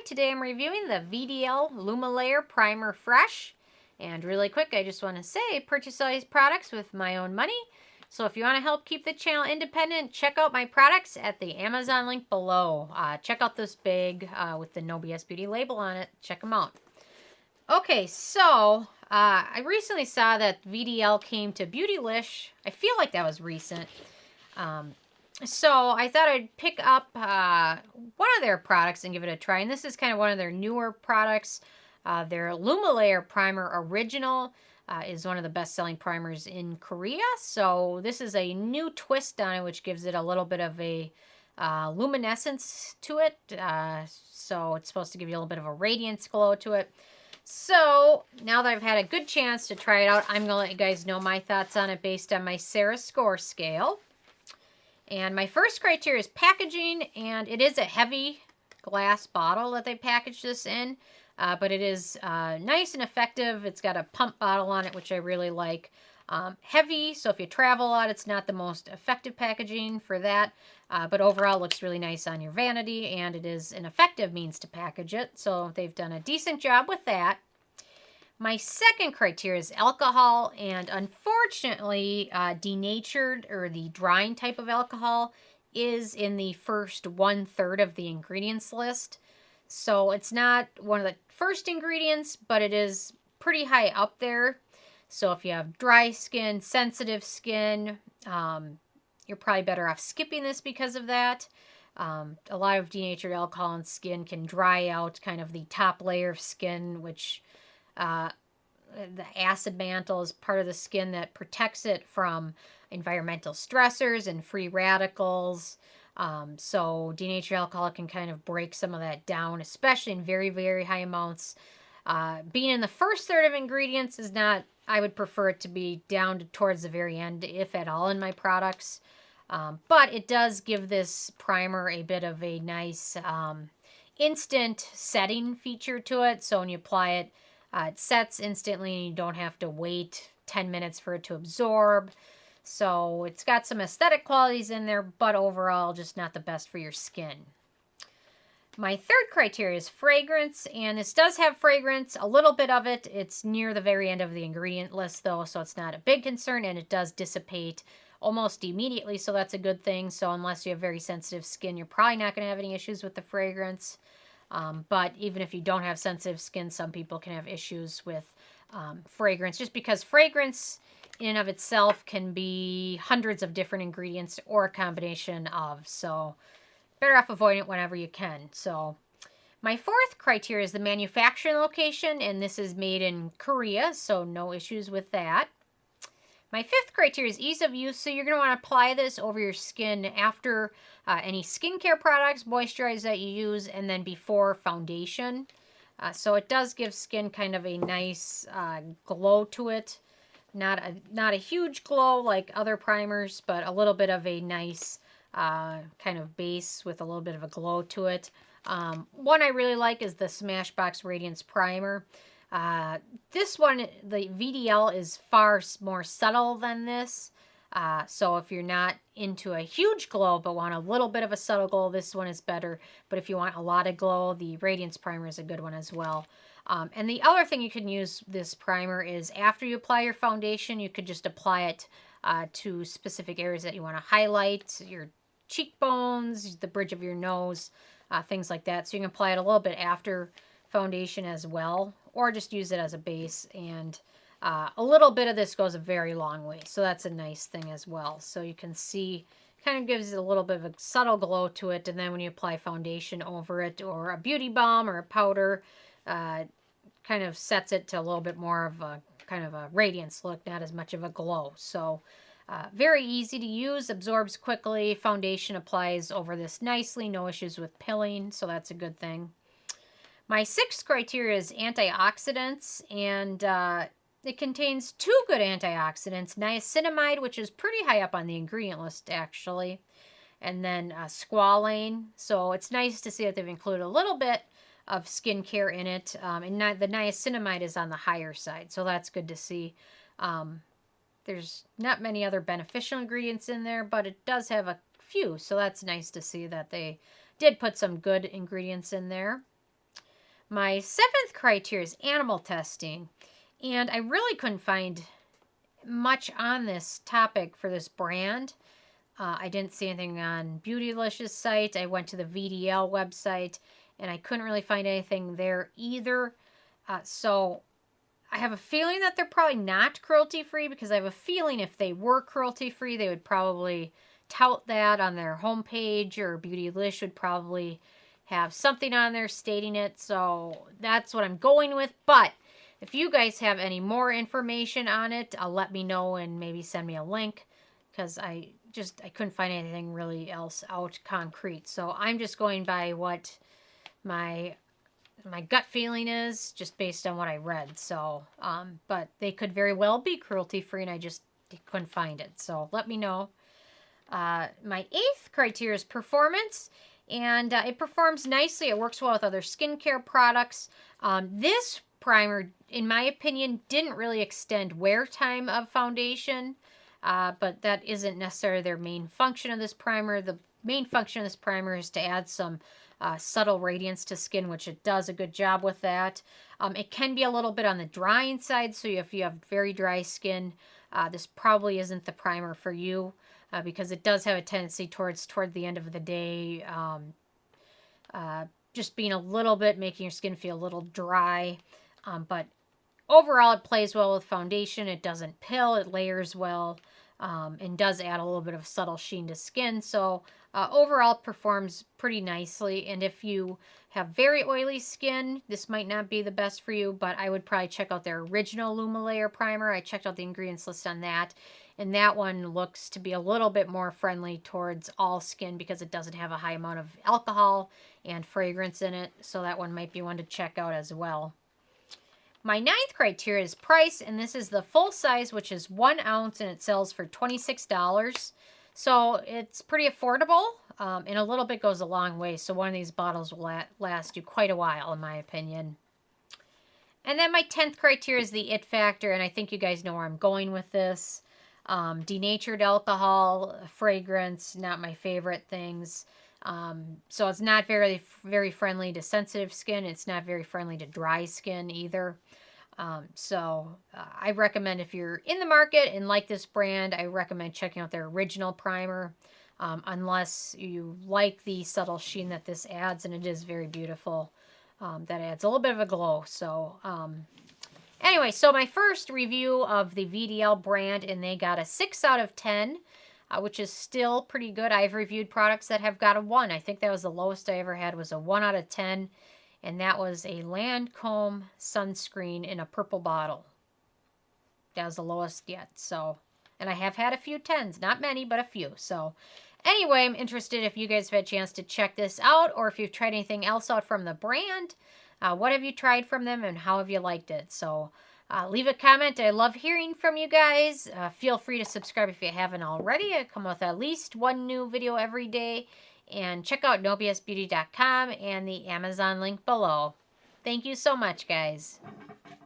today I'm reviewing the VDL Lumilayer Primer Fresh. And really quick, I just want to say, I purchase all these products with my own money. So if you want to help keep the channel independent, check out my products at the Amazon link below. Check out this bag with the No BS Beauty label on it. Check them out. Okay, so I recently saw that VDL came to Beautylish. I feel like that was recent. So I thought I'd pick up one of their products and give it a try. And this is kind of one of their newer products. Their Lumilayer Primer Original is one of the best-selling primers in Korea. So this is a new twist on it, which gives it a little bit of a luminescence to it. So it's supposed to give you a little bit of a radiance glow to it. So now that I've had a good chance to try it out, I'm going to let you guys know my thoughts on it based on my Sarah score scale. And my first criteria is packaging, and it is a heavy glass bottle that they packaged this in, but it is nice and effective. It's got a pump bottle on it, which I really like. Heavy, so if you travel a lot, it's not the most effective packaging for that, but overall it looks really nice on your vanity, and it is an effective means to package it, so they've done a decent job with that. My second criteria is alcohol, and unfortunately, denatured, or the drying type of alcohol, is in the first 1/3 of the ingredients list. So it's not one of the first ingredients, but it is pretty high up there. So if you have dry skin, sensitive skin, you're probably better off skipping this because of that. A lot of denatured alcohol in skin can dry out kind of the top layer of skin, which the acid mantle is part of the skin that protects it from environmental stressors and free radicals. So denatured alcohol can kind of break some of that down, especially in very, very high amounts. Being in the first third of ingredients is not, I would prefer it to be down towards the very end, if at all, in my products. But it does give this primer a bit of a nice instant setting feature to it. So when you apply it, it sets instantly and you don't have to wait 10 minutes for it to absorb. So it's got some aesthetic qualities in there, but overall just not the best for your skin. My third criteria is fragrance, and this does have fragrance, a little bit of it. It's near the very end of the ingredient list though, so it's not a big concern, and it does dissipate almost immediately, so that's a good thing. So unless you have very sensitive skin, you're probably not going to have any issues with the fragrance. But even if you don't have sensitive skin, some people can have issues with fragrance, just because fragrance in and of itself can be hundreds of different ingredients or a combination of. So better off avoiding it whenever you can. So my fourth criteria is the manufacturing location, and this is made in Korea, so no issues with that. My fifth criteria is ease of use, so you're going to want to apply this over your skin after any skincare products, moisturizer that you use, and then before foundation. So it does give skin kind of a nice glow to it. Not a huge glow like other primers, but a little bit of a nice kind of base with a little bit of a glow to it. One I really like is the Smashbox Radiance Primer. This one, the VDL, is far more subtle than this. So if you're not into a huge glow but want a little bit of a subtle glow, this one is better. But if you want a lot of glow, the Radiance Primer is a good one as well. And the other thing you can use this primer is after you apply your foundation, you could just apply it to specific areas that you want to highlight, your cheekbones, the bridge of your nose, things like that. So you can apply it a little bit after foundation as well, or just use it as a base, and a little bit of this goes a very long way, so that's a nice thing as well. So you can see, kind of gives it a little bit of a subtle glow to it, and then when you apply foundation over it, or a beauty balm or a powder, kind of sets it to a little bit more of a kind of a radiance look, not as much of a glow. So very easy to use, absorbs quickly, foundation applies over this nicely, no issues with pilling, so that's a good thing. My sixth criteria is antioxidants, and it contains two good antioxidants, niacinamide, which is pretty high up on the ingredient list actually, and then squalane. So it's nice to see that they've included a little bit of skincare in it, and the niacinamide is on the higher side, so that's good to see. There's not many other beneficial ingredients in there, but it does have a few, so that's nice to see that they did put some good ingredients in there. My 7th criteria is animal testing. And I really couldn't find much on this topic for this brand. I didn't see anything on Beautylish's site. I went to the VDL website, and I couldn't really find anything there either. So I have a feeling that they're probably not cruelty-free, because I have a feeling if they were cruelty-free, they would probably tout that on their homepage, or Beautylish would probably have something on there stating it. So that's what I'm going with. But if you guys have any more information on it, let me know and maybe send me a link, because I couldn't find anything really else out concrete. So I'm just going by what my gut feeling is, just based on what I read. So, but they could very well be cruelty-free, and I just couldn't find it. So let me know. My 8th criteria is performance, and it performs nicely. It works well with other skincare products. This primer, in my opinion, didn't really extend wear time of foundation, but that isn't necessarily their main function of this primer. The main function of this primer is to add some subtle radiance to skin, which it does a good job with that. It can be a little bit on the drying side, so if you have very dry skin, this probably isn't the primer for you, because it does have a tendency toward the end of the day, just being a little bit, making your skin feel a little dry. But overall, it plays well with foundation. It doesn't pill. It layers well, and does add a little bit of subtle sheen to skin. So overall, it performs pretty nicely. And if you have very oily skin, this might not be the best for you, but I would probably check out their original Lumilayer primer. I checked out the ingredients list on that, and that one looks to be a little bit more friendly towards all skin, because it doesn't have a high amount of alcohol and fragrance in it. So that one might be one to check out as well. My 9th criteria is price, and this is the full size, which is 1 ounce, and it sells for $26. So it's pretty affordable, and a little bit goes a long way. So one of these bottles will last you quite a while, in my opinion. And then my 10th criteria is the it factor, and I think you guys know where I'm going with this. Denatured alcohol, fragrance, not my favorite things. So it's not very, very friendly to sensitive skin. It's not very friendly to dry skin either. I recommend, if you're in the market and like this brand, I recommend checking out their original primer, unless you like the subtle sheen that this adds, and it is very beautiful. That adds a little bit of a glow. So, anyway, so my first review of the VDL brand, and they got a 6 out of 10. Which is still pretty good. I've reviewed products that have got a 1. I think that was the lowest I ever had, was a 1 out of 10. And that was a Lancome sunscreen in a purple bottle. That was the lowest yet. So, and I have had a few 10s. Not many, but a few. So, anyway, I'm interested if you guys have had a chance to check this out, or if you've tried anything else out from the brand. What have you tried from them, and how have you liked it? So, leave a comment. I love hearing from you guys. Feel free to subscribe if you haven't already. I come with at least 1 new video every day. And check out nobsbeauty.com and the Amazon link below. Thank you so much, guys.